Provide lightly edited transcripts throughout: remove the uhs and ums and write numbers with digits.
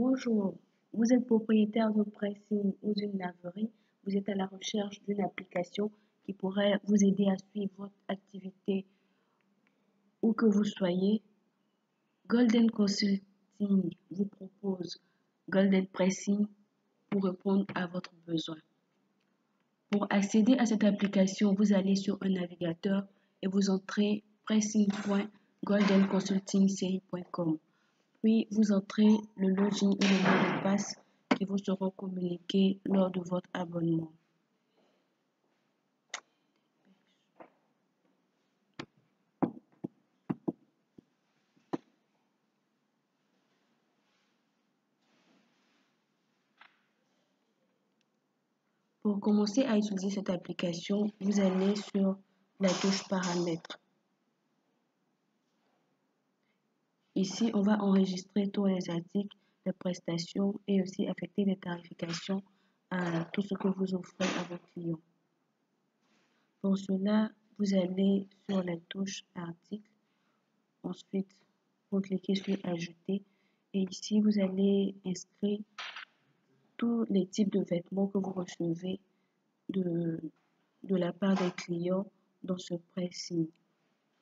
Bonjour, vous êtes propriétaire de pressing ou d'une laverie, vous êtes à la recherche d'une application qui pourrait vous aider à suivre votre activité où que vous soyez. Golden Consulting vous propose Golden Pressing pour répondre à votre besoin. Pour accéder à cette application, vous allez sur un navigateur et vous entrez pressing.goldenconsultingci.com. Puis, vous entrez le login et le mot de passe qui vous seront communiqués lors de votre abonnement. Pour commencer à utiliser cette application, vous allez sur la touche Paramètres. Ici, on va enregistrer tous les articles, les prestations et aussi affecter les tarifications à tout ce que vous offrez à vos clients. Pour cela, vous allez sur la touche Article. Ensuite, vous cliquez sur Ajouter. Et ici, vous allez inscrire tous les types de vêtements que vous recevez de la part des clients dans ce pressing.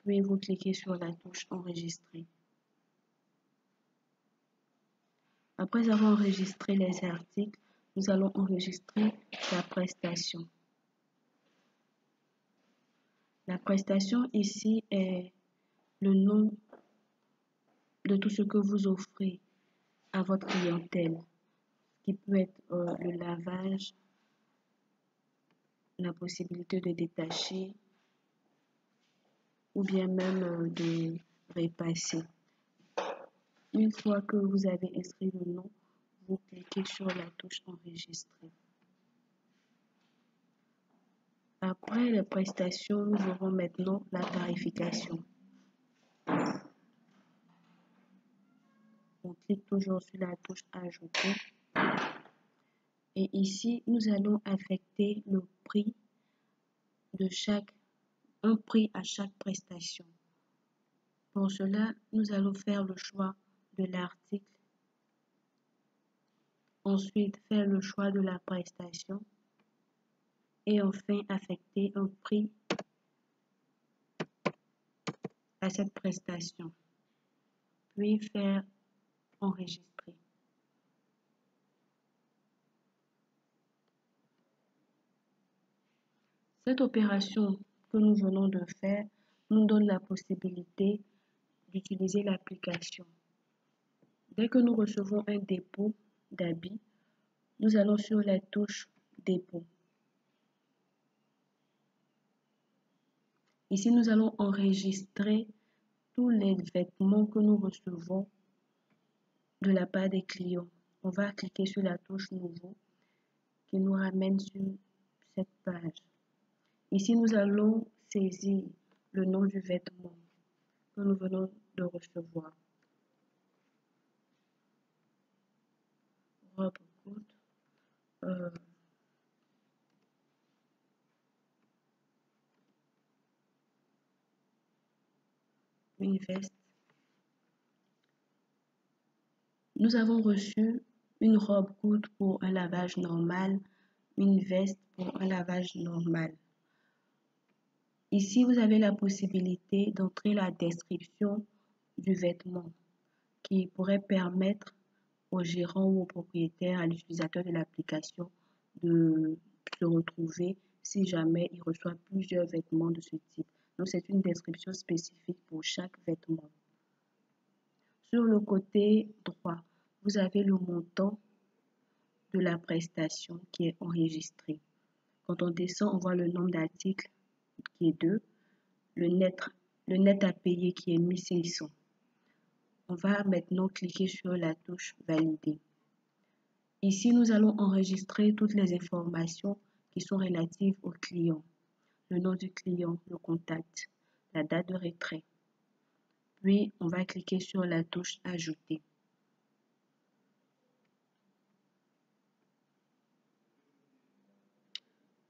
Puis, vous cliquez sur la touche Enregistrer. Après avoir enregistré les articles, nous allons enregistrer la prestation. La prestation ici est le nom de tout ce que vous offrez à votre clientèle, qui peut être le lavage, la possibilité de détacher ou bien même de repasser. Une fois que vous avez inscrit le nom, vous cliquez sur la touche Enregistrer. Après les prestations, nous aurons maintenant la tarification. On clique toujours sur la touche Ajouter. Et ici, nous allons affecter le prix de un prix à chaque prestation. Pour cela, nous allons faire le choix de l'article. Ensuite, faire le choix de la prestation. Et enfin, affecter un prix à cette prestation. Puis faire enregistrer. Cette opération que nous venons de faire nous donne la possibilité d'utiliser l'application. Dès que nous recevons un dépôt d'habits, nous allons sur la touche Dépôt. Ici, nous allons enregistrer tous les vêtements que nous recevons de la part des clients. On va cliquer sur la touche Nouveau qui nous ramène sur cette page. Ici, nous allons saisir le nom du vêtement que nous venons de recevoir. Robe courte. Une veste. Nous avons reçu une robe courte pour un lavage normal, une veste pour un lavage normal. Ici, vous avez la possibilité d'entrer la description du vêtement qui pourrait permettre au gérant ou au propriétaire, à l'utilisateur de l'application de se retrouver si jamais il reçoit plusieurs vêtements de ce type. Donc, c'est une description spécifique pour chaque vêtement. Sur le côté droit, vous avez le montant de la prestation qui est enregistré. Quand on descend, on voit le nombre d'articles qui est 2, le net à payer qui est 1500. On va maintenant cliquer sur la touche Valider. Ici, nous allons enregistrer toutes les informations qui sont relatives au client. Le nom du client, le contact, la date de retrait. Puis, on va cliquer sur la touche Ajouter.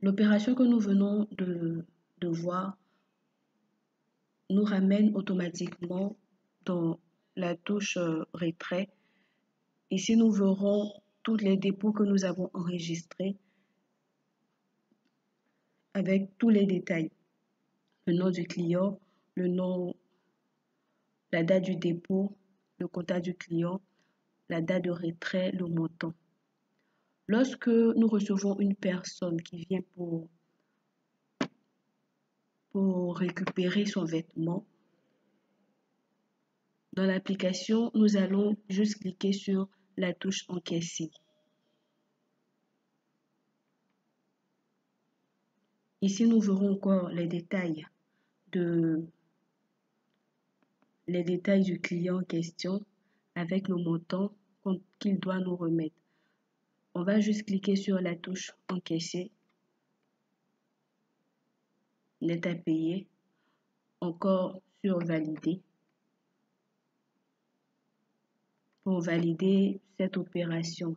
L'opération que nous venons de voir nous ramène automatiquement dans la touche Retrait Ici, nous verrons tous les dépôts que nous avons enregistrés avec tous les détails. Le nom du client, le nom, la date du dépôt, le contact du client, la date de retrait, le montant. Lorsque nous recevons une personne qui vient pour récupérer son vêtement, dans l'application, nous allons juste cliquer sur la touche encaisser. Ici, nous verrons encore les détails du client en question avec le montant qu'il doit nous remettre. On va juste cliquer sur la touche encaisser, net à payer, encore sur valider pour valider cette opération.